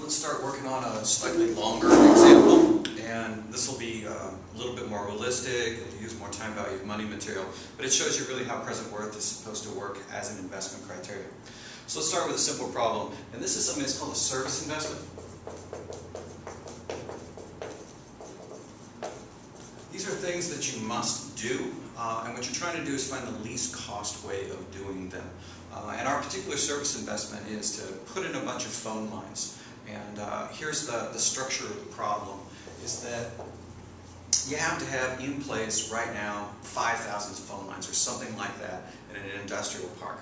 Let's start working on a slightly longer example, and this will be a little bit more realistic. It'll use more time value of money material, but it shows you really how present worth is supposed to work as an investment criteria. So let's start with a simple problem, and this is something that's called a service investment. These are things that you must do, and what you're trying to do is find the least cost way of doing them. And our particular service investment is to put in a bunch of phone lines. And here's the structure of the problem, is that you have to have in place right now 5,000 phone lines or something like that in an industrial park.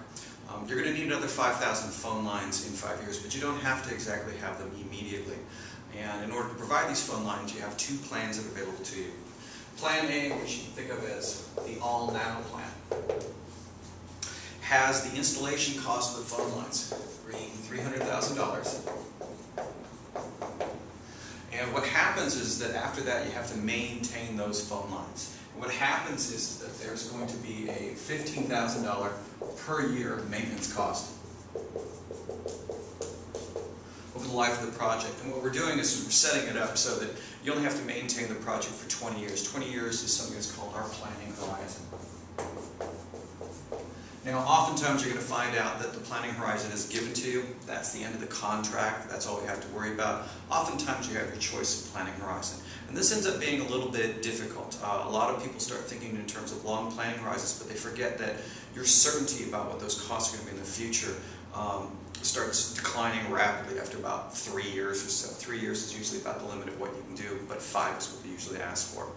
You're going to need another 5,000 phone lines in 5 years, but you don't have to exactly have them immediately. And in order to provide these phone lines, you have two plans that are available to you. Plan A, which you can think of as the all-nano plan, has the installation cost of the phone lines being $300,000. And what happens is that after that you have to maintain those phone lines. And what happens is that there's going to be a $15,000 per year maintenance cost over the life of the project. And what we're doing is we're setting it up so that you only have to maintain the project for 20 years. 20 years is something that's called our planning horizon. Now, oftentimes you're going to find out that the planning horizon is given to you. That's the end of the contract. That's all you have to worry about. Oftentimes you have your choice of planning horizon. And this ends up being a little bit difficult. A lot of people start thinking in terms of long planning horizons, but they forget that your certainty about what those costs are going to be in the future starts declining rapidly after about 3 years or so. 3 years is usually about the limit of what you can do, but 5 is what they usually ask for.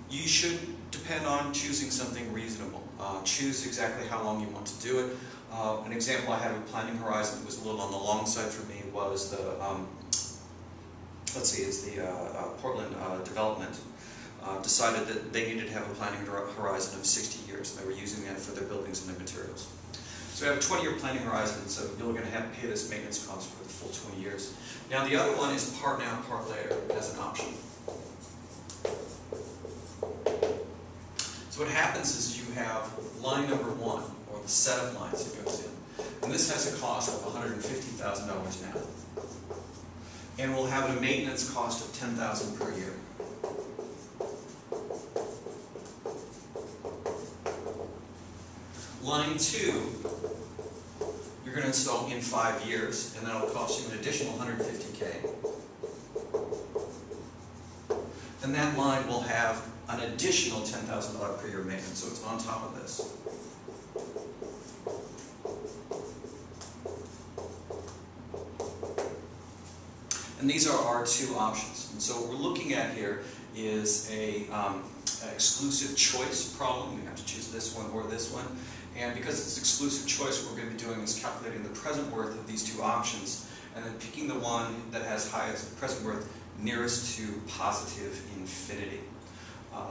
You should depend on choosing something reasonable. Choose exactly how long you want to do it. An example I had of a planning horizon that was a little on the long side for me was the, Portland Development decided that they needed to have a planning horizon of 60 years, and they were using that for their buildings and their materials. So we have a 20-year planning horizon, so you're going to have to pay this maintenance cost for the full 20 years. Now the other one is part now, part later as an option. So what happens is you have line number 1, or the set of lines that goes in, and this has a cost of $150,000 now. And we'll have a maintenance cost of $10,000 per year. Line 2, you're going to install in 5 years, and that'll cost you an additional $150K. And that line will have an additional $10,000 per year maintenance, so it's on top of this. And these are our two options. And so what we're looking at here is an exclusive choice problem. We have to choose this one or this one. And because it's exclusive choice, what we're going to be doing is calculating the present worth of these two options, and then picking the one that has highest present worth nearest to positive infinity.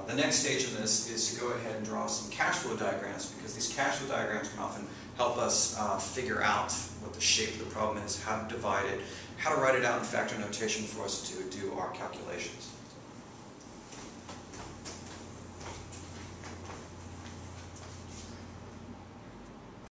The next stage of this is to go ahead and draw some cash flow diagrams, because these cash flow diagrams can often help us figure out what the shape of the problem is, how to divide it, how to write it out in factor notation for us to do our calculations.